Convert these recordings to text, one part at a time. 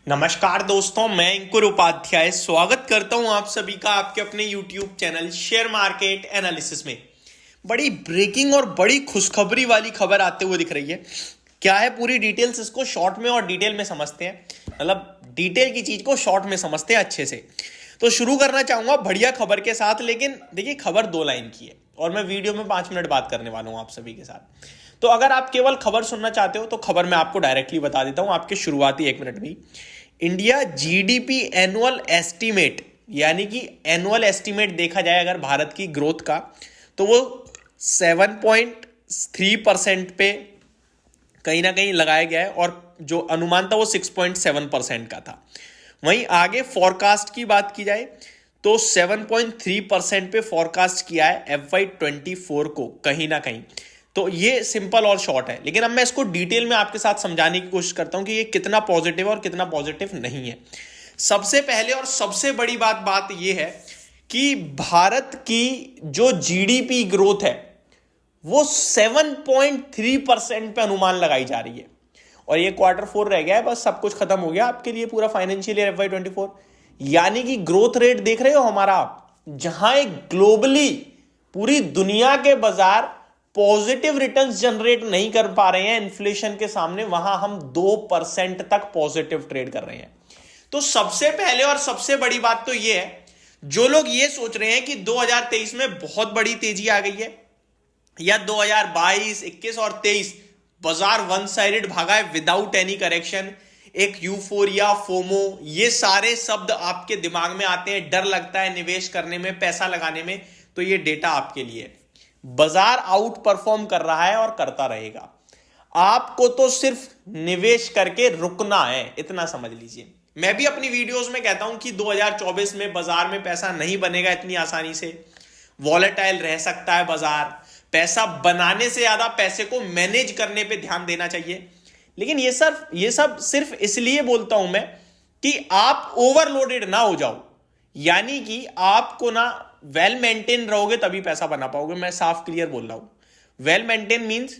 नमस्कार दोस्तों, मैं अंकुर उपाध्याय स्वागत करता हूं आप सभी का आपके अपने YouTube channel share market analysis में। बड़ी ब्रेकिंग और बड़ी खुशखबरी वाली खबर आते हुए दिख रही है। क्या है पूरी डिटेल्स, इसको शॉर्ट में और डिटेल में समझते हैं। मतलब डिटेल की चीज को शॉर्ट में समझते हैं अच्छे से। तो शुरू करना चाहूंगा बढ़िया खबर के साथ, लेकिन देखिए खबर 2 लाइन की है और मैं वीडियो में 5 मिनट बात करने वाला हूं आप सभी के साथ। तो अगर आप केवल खबर सुनना चाहते हो तो खबर मैं आपको डायरेक्टली बता देता हूं आपके शुरुआती 1 मिनट में। इंडिया जीडीपी एनुअल एस्टीमेट, यानी कि एनुअल एस्टीमेट देखा जाए अगर भारत की ग्रोथ का, तो वो 7.3% पे कहीं ना कहीं लगाया गया है और जो अनुमान था वो 6.7% का था। वहीं आगे फॉरकास्ट की बात की जाए तो 7.3% पे फॉरकास्ट किया है FY24 को कहीं ना कहीं। तो ये सिंपल और शॉर्ट है, लेकिन अब मैं इसको डिटेल में आपके साथ समझाने की कोशिश करता हूं कि ये कितना पॉजिटिव और कितना पॉजिटिव नहीं है। सबसे पहले और सबसे बड़ी बात ये है कि भारत की जो जीडीपी ग्रोथ है वो 7.3% पे अनुमान लगाई जा रही है और ये Q4 रह गया है, बस सब कुछ खत्म हो गया आपके लिए पूरा फाइनेंशियल ईयर FY24। यानी कि ग्रोथ रेट देख रहे हो हमारा आप, जहां एक ग्लोबली पूरी दुनिया के बाजार पॉजिटिव रिटर्न्स जनरेट नहीं कर पा रहे हैं इन्फ्लेशन के सामने, वहां हम 2% तक पॉजिटिव ट्रेड कर रहे हैं। तो सबसे पहले और सबसे बड़ी बात तो यह है, जो लोग ये सोच रहे हैं कि 2023 में बहुत बड़ी तेजी आ गई है या 2022, 21 और 23 बाजार वन साइडेड भागा है विदाउट एनी करेक्शन, एक यूफोरिया, फोमो, ये सारे शब्द आपके दिमाग में आते हैं, डर लगता है निवेश करने में, पैसा लगाने में, तो ये डेटा आपके लिए। बाजार आउट परफॉर्म कर रहा है और करता रहेगा। आपको तो सिर्फ निवेश करके रुकना है, इतना समझ लीजिए। मैं भी अपनी वीडियोस में कहता हूं कि 2024 में बाजार में पैसा नहीं बनेगा इतनी आसानी से, वॉलेटाइल रह सकता है बाजार। पैसा बनाने से ज्यादा पैसे को मैनेज करने पे ध्यान देना चाहिए। लेकिन ये सब सिर्फ इसलिए बोलता हूं मैं कि आप ओवरलोडेड ना हो जाओ, यानी कि आपको ना वेल मेंटेन रहोगे तभी पैसा बना पाओगे। मैं साफ क्लियर बोल रहा हूं। वेल मेंटेन मींस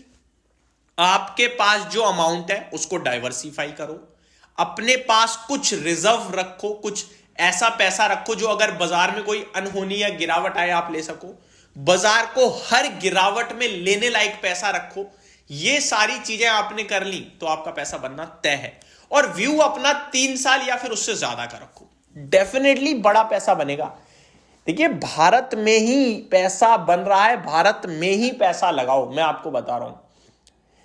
आपके पास जो अमाउंट है उसको डाइवर्सिफाई करो, अपने पास कुछ रिजर्व रखो, कुछ ऐसा पैसा रखो जो अगर बाजार में कोई अनहोनी या गिरावट आए आप ले सको, बाजार को हर गिरावट में लेने लायक पैसा रखो। ये सारी चीजें आपने कर ली तो आपका पैसा बनना तय है। और व्यू अपना 3 साल या फिर उससे ज्यादा का रखो, डेफिनेटली बड़ा पैसा बनेगा। देखिए भारत में ही पैसा बन रहा है, भारत में ही पैसा लगाओ, मैं आपको बता रहा हूं।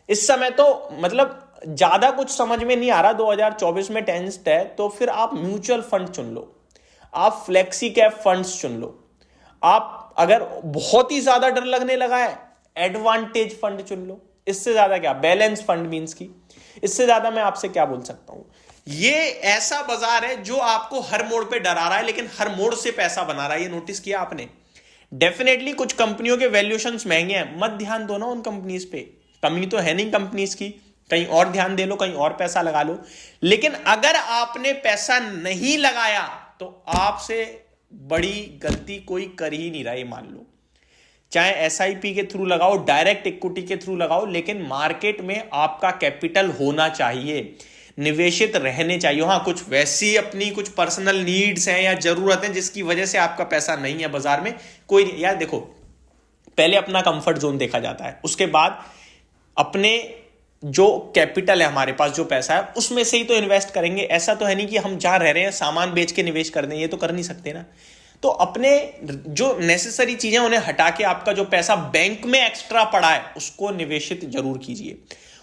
इस समय तो मतलब ज्यादा कुछ समझ में नहीं आ रहा, 2024 में टेंस्ड है, तो फिर आप म्यूचुअल फंड चुन लो, आप फ्लेक्सी कैप फंड्स चुन लो। आप अगर बहुत ही ज्यादा डर लगने लगा है, एडवांटेज फंड चुन लो। इससे ज्यादा क्या, बैलेंस फंड मींस की, इससे ज्यादा मैं आपसे क्या बोल सकता हूं। ये ऐसा बाजार है जो आपको हर मोड़ पे डरा रहा है लेकिन हर मोड़ से पैसा बना रहा है। ये नोटिस किया आपने? डेफिनेटली कुछ कंपनियों के वैल्यूएशंस महंगे हैं, मत ध्यान दो ना उन कंपनीज पे, कमी तो है नहीं कंपनीज की, कहीं और ध्यान दे लो, कहीं और पैसा लगा लो। लेकिन अगर आपने पैसा नहीं लगाया तो आपसे बड़ी गलती कोई कर ही नहीं रहा, ये मान लो। चाहे SIP के थ्रू लगाओ, डायरेक्ट इक्विटी के थ्रू लगाओ, लेकिन मार्केट में आपका कैपिटल होना चाहिए, निवेशित रहने चाहिए। हाँ, कुछ वैसी अपनी कुछ पर्सनल नीड्स हैं या जरूरतें जिसकी वजह से आपका पैसा नहीं है बाजार में, कोई नहीं। यार देखो, पहले अपना कंफर्ट जोन देखा जाता है, उसके बाद अपने जो कैपिटल है हमारे पास, जो पैसा है उसमें से ही तो इन्वेस्ट करेंगे। ऐसा तो है नहीं कि हम जहां रह रहे हैं सामान बेच के निवेश कर दें, ये तो कर नहीं सकते ना। तो अपने जो नेसेसरी चीजें उन्हें हटा के आपका जो पैसा बैंक में एक्स्ट्रा पड़ा है उसको निवेशित जरूर कीजिए।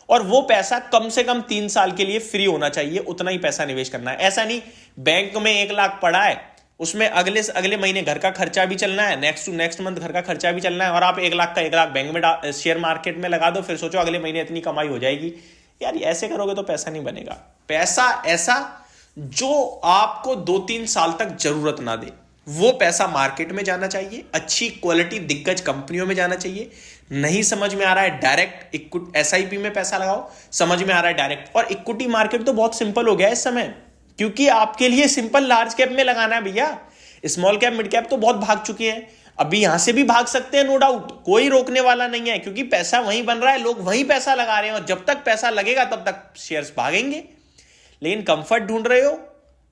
और वो पैसा कम से कम 3 साल के लिए फ्री होना चाहिए, उतना ही पैसा निवेश करना है। ऐसा नहीं बैंक में 1 लाख पड़ा है, उसमें अगले से अगले महीने घर का खर्चा भी चलना है, नेक्स्ट टू नेक्स्ट मंथ घर का खर्चा भी चलना है, और आप 1 लाख का 1 लाख बैंक में शेयर मार्केट में लगा दो, फिर सोचो अगले महीने इतनी कमाई हो जाएगी। यार ऐसे करोगे तो पैसा नहीं बनेगा। पैसा ऐसा जो आपको 2-3 साल तक जरूरत ना दे, वो पैसा मार्केट में जाना चाहिए, अच्छी क्वालिटी दिग्गज कंपनियों में जाना चाहिए। नहीं समझ में आ रहा है डायरेक्ट इक्विटी SIP में पैसा लगाओ, समझ में आ रहा है डायरेक्ट। और इक्विटी मार्केट तो बहुत सिंपल हो गया है इस समय, क्योंकि आपके लिए सिंपल लार्ज कैप में लगाना है भैया। स्मॉल कैप मिड कैप तो बहुत भाग चुके हैं, अभी यहां से भी भाग सकते हैं, नो डाउट, कोई रोकने वाला नहीं है, क्योंकि पैसा वहीं बन रहा है, लोग वहीं पैसा लगा रहे हैं, और जब तक पैसा लगेगा तब तक शेयर्स भागेंगे। लेकिन कंफर्ट ढूंढ रहे हो,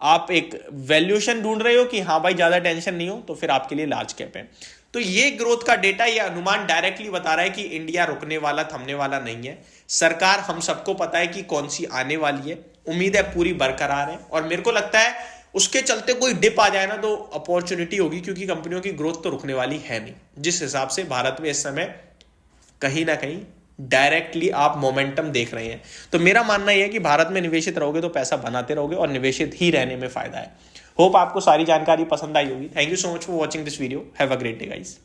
आप एक वैल्यूएशन ढूंढ रहे हो कि हाँ भाई ज्यादा टेंशन नहीं हो, तो फिर आपके लिए लार्ज कैप है। तो ये ग्रोथ का डेटा, ये अनुमान डायरेक्टली बता रहा है कि इंडिया रुकने वाला, थमने वाला नहीं है। सरकार, हम सबको पता है कि कौन सी आने वाली है, उम्मीद है पूरी बरकरार है। और मेरे को लगता है उसके चलते कोई डिप आ जाए ना तो अपॉर्चुनिटी होगी, क्योंकि कंपनियों की ग्रोथ तो रुकने वाली है नहीं। जिस हिसाब से भारत में इस समय कहीं ना कहीं डायरेक्टली आप मोमेंटम देख रहे हैं, तो मेरा मानना यह है कि भारत में निवेशित रहोगे तो पैसा बनाते रहोगे और निवेशित ही रहने में फायदा है। होप आपको सारी जानकारी पसंद आई होगी। Thank you so much for watching this video. Have a great day guys.